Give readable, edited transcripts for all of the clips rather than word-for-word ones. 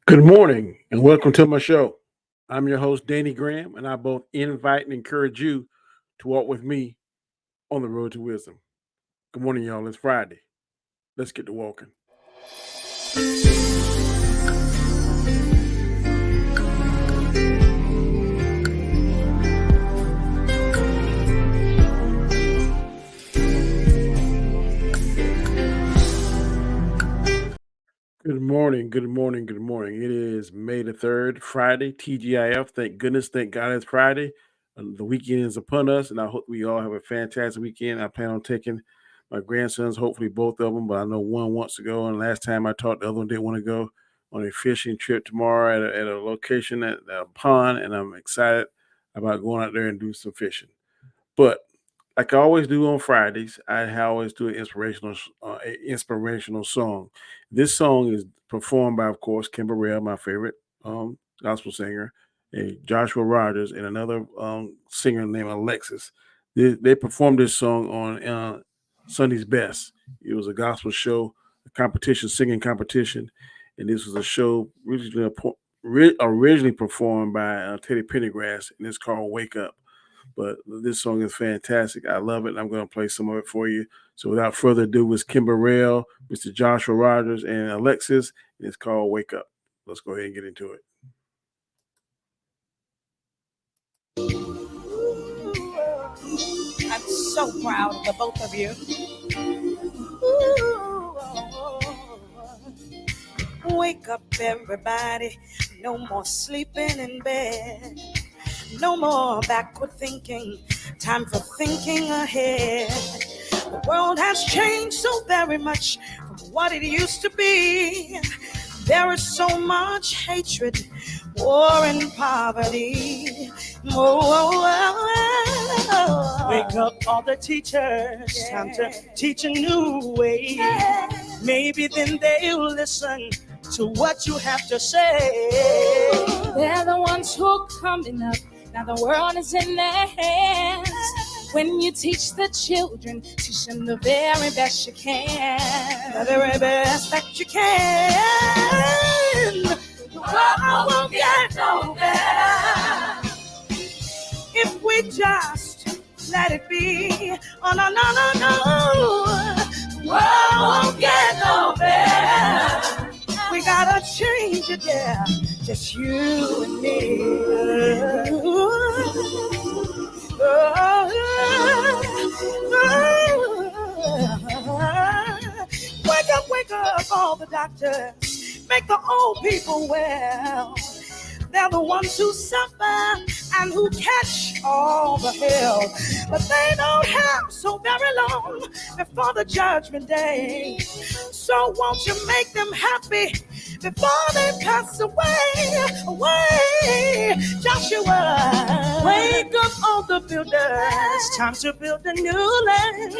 Good morning and welcome to my show. I'm your host, Danny Graham, and I both invite and encourage you to walk with me on the road to wisdom. Good morning, y'all. It's Friday. Let's get to walking. Good morning, good morning, good morning. It is May the 3rd, Friday, TGIF. Thank goodness, thank God it's Friday. The weekend is upon us, and I hope we all have a fantastic weekend. I plan on taking my grandsons, hopefully both of them, but I know one wants to go. And last time I talked, the other one didn't want to go on a fishing trip tomorrow at a location at a pond, and I'm excited about going out there and do some fishing. But like I always do on Fridays, I always do an inspirational song. This song is performed by, of course, Kim Burrell, my favorite gospel singer, Joshua Rogers, and another singer named Alexis. They performed this song on Sunday's Best. It was a gospel show, a competition, singing competition, and this was a show originally performed by Teddy Pendergrass, and it's called "Wake Up." But this song is fantastic. I love it. And I'm going to play some of it for you. So without further ado, it's Kim Burrell, Mr. Joshua Rogers, and Alexis. And it's called Wake Up. Let's go ahead and get into it. I'm so proud of the both of you. Wake up, everybody. No more sleeping in bed. No more backward thinking. Time for thinking ahead. The world has changed so very much from what it used to be. There is so much hatred, war, and poverty. Wake up, all the teachers. Time to teach a new way. Maybe then they'll listen to what you have to say. They're the ones who are coming up. Now the world is in their hands. When you teach the children, teach them the very best you can. The very best that you can. The world won't get no better if we just let it be. Oh, no, no, no, no. The world won't get no better. We gotta change it, yeah. Just you and me. Wake up, all the doctors. Make the old people well. They're the ones who suffer and who catch all the hell. But they don't have so very long before the judgment day. So won't you make them happy before they pass away, Joshua? Wake up, all the builders. Time to build a new land.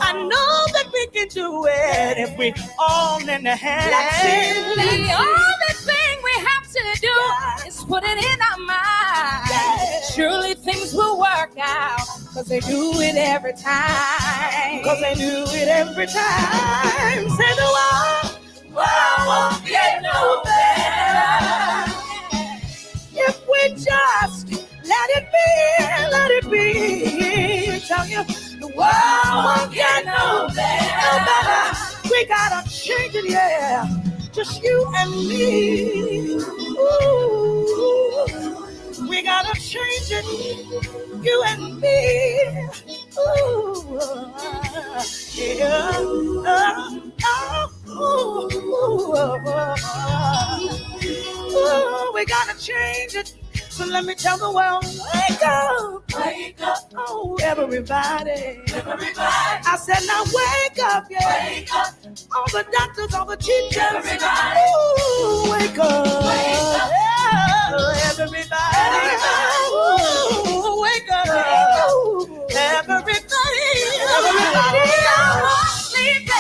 I know that we can do it if we all lend a hand. The only thing we have to do is put it in our mind. Surely things will work out, cause they do it every time. Cause they do it every time. Say the world won't get no better if we just let it be. Tell you, the world won't get no better. We gotta change it, yeah. Just you and me. Ooh, we gotta change it, you and me. Ooh, yeah. Ooh, we gotta change it. So let me tell the world, wake up, oh everybody. I said now wake up, yeah. Wake up. All the doctors, all the teachers, everybody. Ooh, wake up, yeah. Everybody. Ooh, wake up, everybody. I'm sleeping. I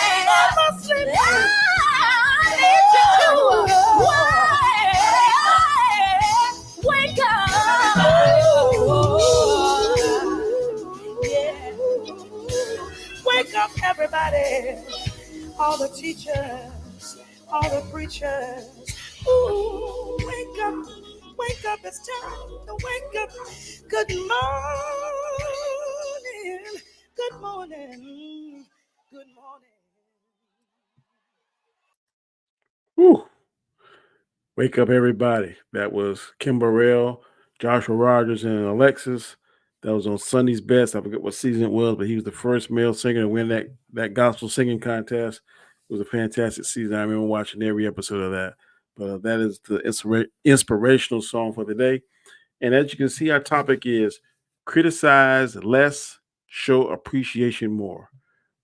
need you to wake up. Wake up, everybody. All the teachers, all the preachers. Ooh, wake up, it's time to wake up. Good morning, good morning, good morning. Whew. Wake up, everybody. That was Kim Burrell, Joshua Rogers, and Alexis. That was on Sunday's Best. I forget what season it was, but he was the first male singer to win that gospel singing contest. It was a fantastic season. I remember watching every episode of that. But that is the inspirational song for the day. And as you can see, our topic is criticize less, show appreciation more.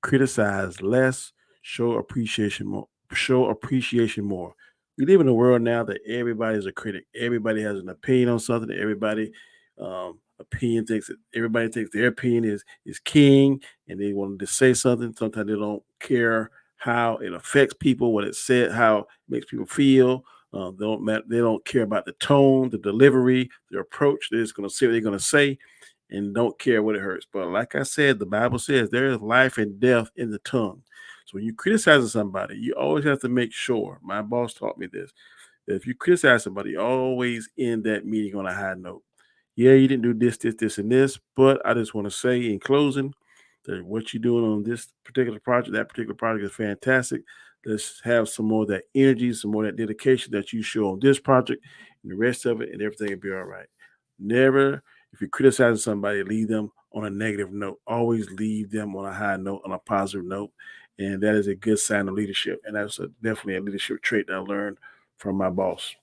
Criticize less, show appreciation more. Show appreciation more. We live in a world now that everybody's a critic. Everybody has an opinion on something. Everybody thinks their opinion is king, and they want to say something. Sometimes they don't care how it affects people, what it said, how it makes people feel. They don't care about the tone, the delivery, their approach. They're just going to say what they're going to say, and don't care what it hurts. But like I said, the Bible says there is life and death in the tongue. So when you criticize somebody, you always have to make sure. My boss taught me this. That if you criticize somebody, always end that meeting on a high note. Yeah, you didn't do this, and this, but I just want to say in closing that what you're doing on this particular project, that particular project is fantastic. Let's have some more of that energy, some more of that dedication that you show on this project, and the rest of it, and everything will be all right. Never, if you're criticizing somebody, leave them on a negative note. Always leave them on a high note, on a positive note, and that is a good sign of leadership. And that's definitely a leadership trait that I learned from my boss,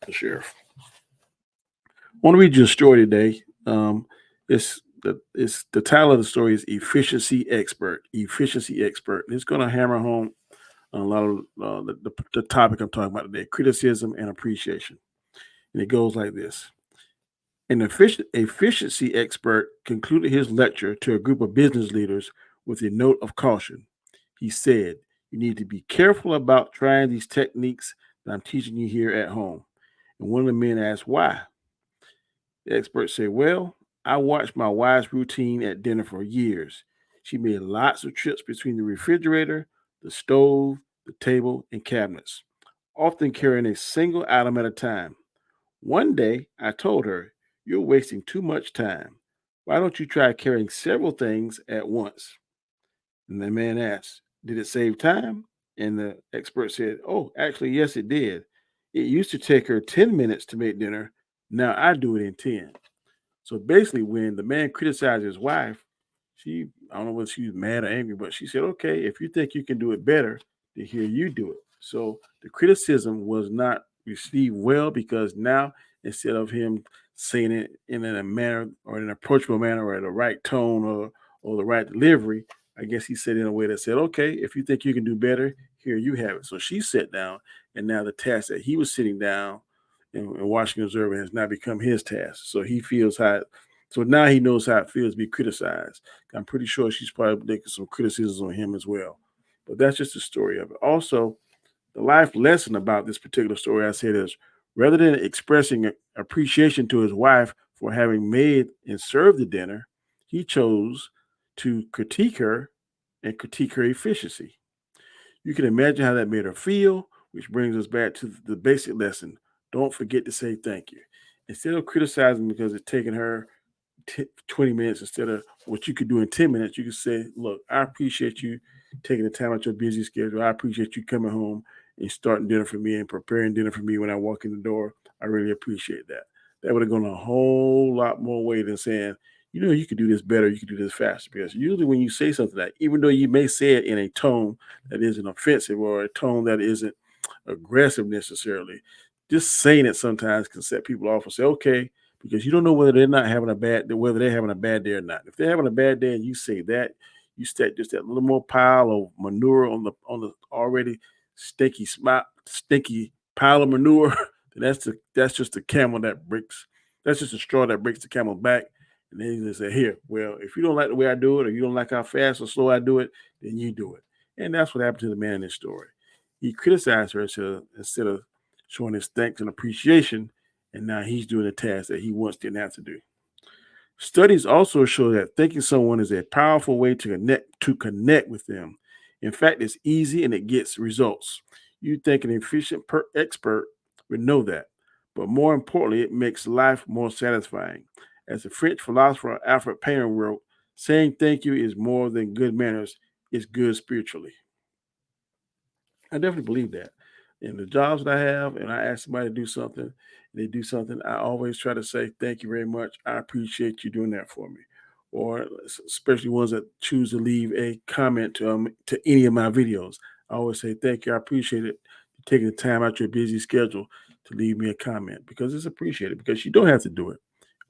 the sheriff. I want to read you a story today. It's the title of the story is Efficiency Expert. Efficiency Expert. And it's going to hammer home a lot of the topic I'm talking about today: criticism and appreciation. And it goes like this: An efficiency expert concluded his lecture to a group of business leaders with a note of caution. He said, "You need to be careful about trying these techniques that I'm teaching you here at home." And one of the men asked, "Why?" The experts say, "Well, I watched my wife's routine at dinner for years. She made lots of trips between the refrigerator, the stove, the table, and cabinets, often carrying a single item at a time. One day, I told her, 'You're wasting too much time. Why don't you try carrying several things at once?' And the man asked, 'Did it save time?' And the expert said, 'Oh, actually, yes, it did. It used to take her 10 minutes to make dinner. Now I do it in 10.'" So basically, when the man criticized his wife, I don't know whether she was mad or angry, but she said, "Okay, if you think you can do it better, then here you do it." So the criticism was not received well because now instead of him saying it in a manner or an approachable manner or the right tone or the right delivery, I guess he said it in a way that said, "Okay, if you think you can do better, here you have it." So she sat down, and now the task that he was sitting down and watching and observing has now become his task. So he feels how. So now he knows how it feels to be criticized. I'm pretty sure she's probably making some criticism on him as well. But that's just the story of it. Also, the life lesson about this particular story I said is rather than expressing appreciation to his wife for having made and served the dinner, he chose to critique her and critique her efficiency. You can imagine how that made her feel, which brings us back to the basic lesson. Don't forget to say thank you. Instead of criticizing because it's taken her 20 minutes instead of what you could do in 10 minutes, you could say, "Look, I appreciate you taking the time out your busy schedule. I appreciate you coming home and starting dinner for me and preparing dinner for me when I walk in the door. I really appreciate that." That would have gone a whole lot more way than saying, "You could do this better. You could do this faster." Because usually when you say something like, even though you may say it in a tone that isn't offensive or a tone that isn't aggressive necessarily, just saying it sometimes can set people off and say, "Okay," because you don't know whether they're having a bad day or not. If they're having a bad day and you say that, you set just that little more pile of manure on the already stinky pile of manure. Then that's just the camel that breaks. That's just a straw that breaks the camel's back. And then they say, "Here, well, if you don't like the way I do it, or you don't like how fast or slow I do it, then you do it." And that's what happened to the man in this story. He criticized her instead of showing his thanks and appreciation, and now he's doing a task that he once didn't have to do. Studies also show that thanking someone is a powerful way to connect with them. In fact, it's easy and it gets results. You think an efficient expert would know that. But more importantly, it makes life more satisfying. As the French philosopher Alfred Painter wrote, saying thank you is more than good manners, it's good spiritually. I definitely believe that. In the jobs that I have, and I ask somebody to do something, and they do something, I always try to say, thank you very much. I appreciate you doing that for me. Or especially ones that choose to leave a comment to any of my videos. I always say, thank you. I appreciate it. Taking the time out your busy schedule to leave me a comment because it's appreciated because you don't have to do it.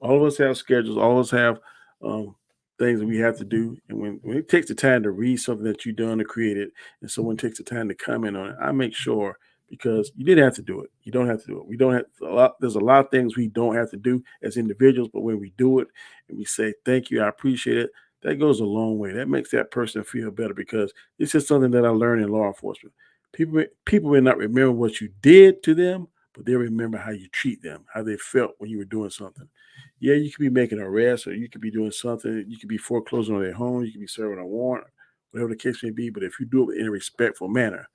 All of us have schedules. All of us have um, things that we have to do. And when it takes the time to read something that you've done or created, and someone takes the time to comment on it, I make sure because you didn't have to do it. You don't have to do it. We don't have a lot. There's a lot of things we don't have to do as individuals, but when we do it and we say thank you, I appreciate it, that goes a long way. That makes that person feel better because this is something that I learned in law enforcement. People may not remember what you did to them, but they remember how you treat them, how they felt when you were doing something. Yeah, you could be making an arrest or you could be doing something. You could be foreclosing on their home. You could be serving a warrant, whatever the case may be. But if you do it in a respectful manner,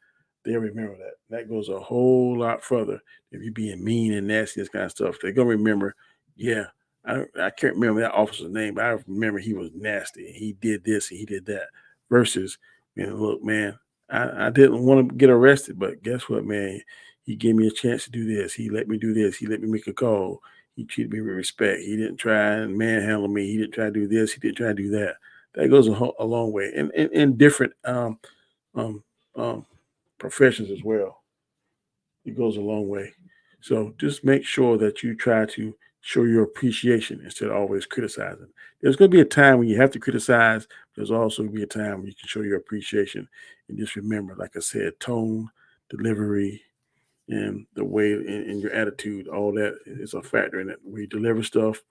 they remember that. That goes a whole lot further. If you being mean and nasty, this kind of stuff, they're gonna remember. Yeah, I can't remember that officer's name, but I remember he was nasty. He did this and he did that. Versus, look, man, I didn't want to get arrested, but guess what, man? He gave me a chance to do this. He let me do this. He let me make a call. He treated me with respect. He didn't try and manhandle me. He didn't try to do this. He didn't try to do that. That goes a long way. And in different um, um, professions as well. It goes a long way. So just make sure that you try to show your appreciation instead of always criticizing. There's going to be a time when you have to criticize. There's also going to be a time when you can show your appreciation. And just remember, like I said, tone, delivery, and the way in your attitude, all that is a factor in it. The way you deliver stuff,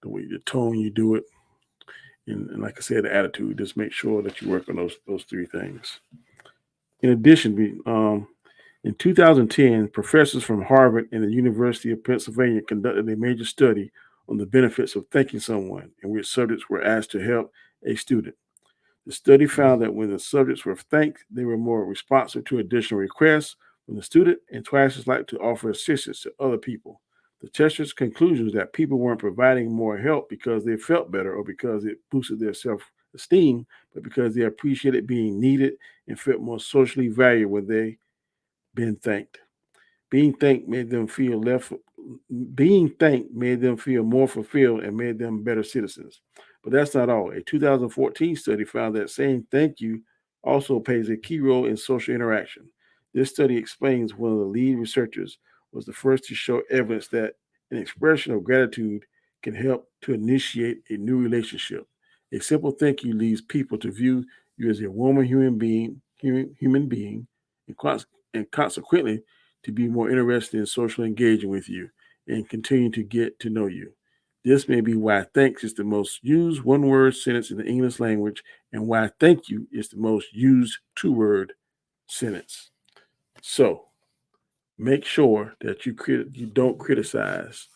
the tone you do it, and like I said, the attitude. Just make sure that you work on those three things. In addition, in 2010, professors from Harvard and the University of Pennsylvania conducted a major study on the benefits of thanking someone, in which subjects were asked to help a student. The study found that when the subjects were thanked, they were more responsive to additional requests from the student and twice as likely to offer assistance to other people. The tester's conclusion was that people weren't providing more help because they felt better or because it boosted their self esteem, but because they appreciated being needed and felt more socially valued when they been thanked. Being thanked made them feel less. Being thanked made them feel more fulfilled and made them better citizens. But that's not all. A 2014 study found that saying thank you also plays a key role in social interaction. This study explains one of the lead researchers was the first to show evidence that an expression of gratitude can help to initiate a new relationship. A simple thank you leads people to view you as a warmer human being, and, and consequently to be more interested in social engaging with you and continue to get to know you. This may be why thanks is the most used one word sentence in the English language and why thank you is the most used two-word sentence. So make sure that you don't criticize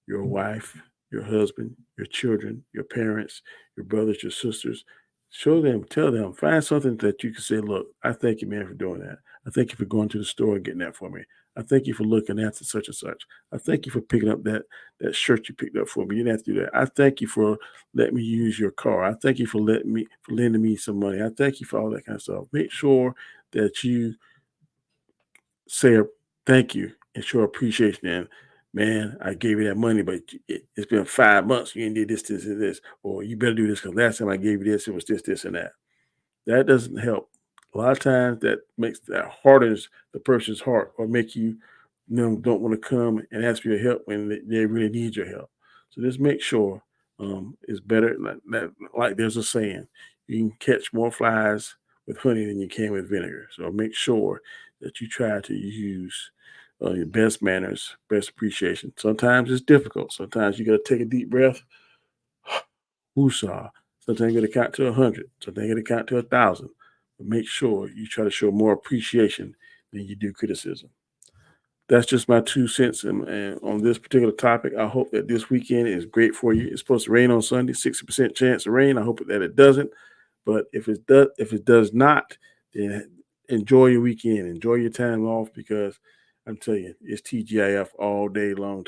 your wife, your husband, your children, your parents, your brothers, your sisters. Show them, tell them, find something that you can say, look, I thank you, man, for doing that. I thank you for going to the store and getting that for me. I thank you for looking at such and such. I thank you for picking up that shirt you picked up for me. You didn't have to do that. I thank you for letting me use your car. I thank you for lending me some money. I thank you for all that kind of stuff. Make sure that you say a thank you and show appreciation. And man, I gave you that money, but it's been 5 months. You did this, and this, or you better do this because last time I gave you this, it was this, and that. That doesn't help. A lot of times that hardens the person's heart or make you, don't want to come and ask for your help when they really need your help. So just make sure it's better. Like there's a saying, you can catch more flies with honey than you can with vinegar. So make sure that you try to use your best manners, best appreciation. Sometimes it's difficult. Sometimes you got to take a deep breath. Woosah. Sometimes you got to count to 100. Sometimes you got to count to 1,000. But make sure you try to show more appreciation than you do criticism. That's just my 2 cents on this particular topic. I hope that this weekend is great for you. It's supposed to rain on Sunday, 60% chance of rain. I hope that it doesn't. But if it does not, then enjoy your weekend, enjoy your time off, because I'm telling you, it's TGIF all day long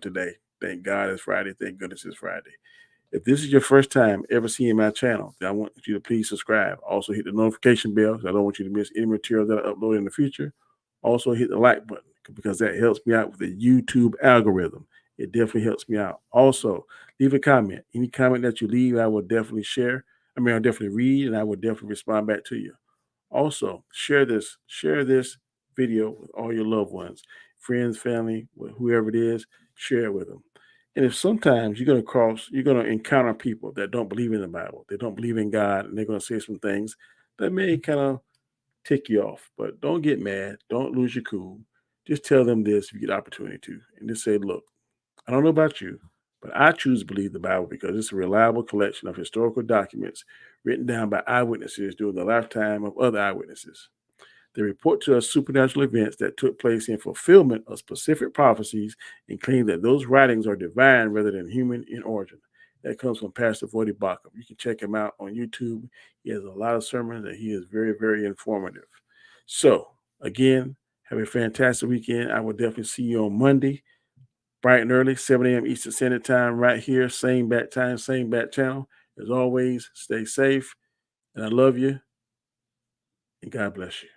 today. Thank God it's Friday. Thank goodness it's Friday. If this is your first time ever seeing my channel, then I want you to please subscribe. Also hit the notification bell, because I don't want you to miss any material that I upload in the future. Also hit the like button, because that helps me out with the YouTube algorithm. It definitely helps me out. Also, leave a comment. Any comment that you leave, I will definitely share. I'll definitely read, and I will definitely respond back to you. Also, share this video with all your loved ones, friends, family, whoever it is, share it with them. And if sometimes you're gonna encounter people that don't believe in the Bible, they don't believe in God, and they're gonna say some things that may kind of tick you off. But don't get mad, don't lose your cool. Just tell them this if you get the opportunity to, and just say, look, I don't know about you, but I choose to believe the Bible because it's a reliable collection of historical documents written down by eyewitnesses during the lifetime of other eyewitnesses. They report to us supernatural events that took place in fulfillment of specific prophecies, and claim that those writings are divine rather than human in origin. That comes from Pastor Vody Bakum. You can check him out on YouTube. He has a lot of sermons, and he is very, very informative. So, again, have a fantastic weekend. I will definitely see you on Monday, bright and early, 7 a.m. Eastern Standard Time, right here. Same bat time, same bat channel. As always, stay safe, and I love you, and God bless you.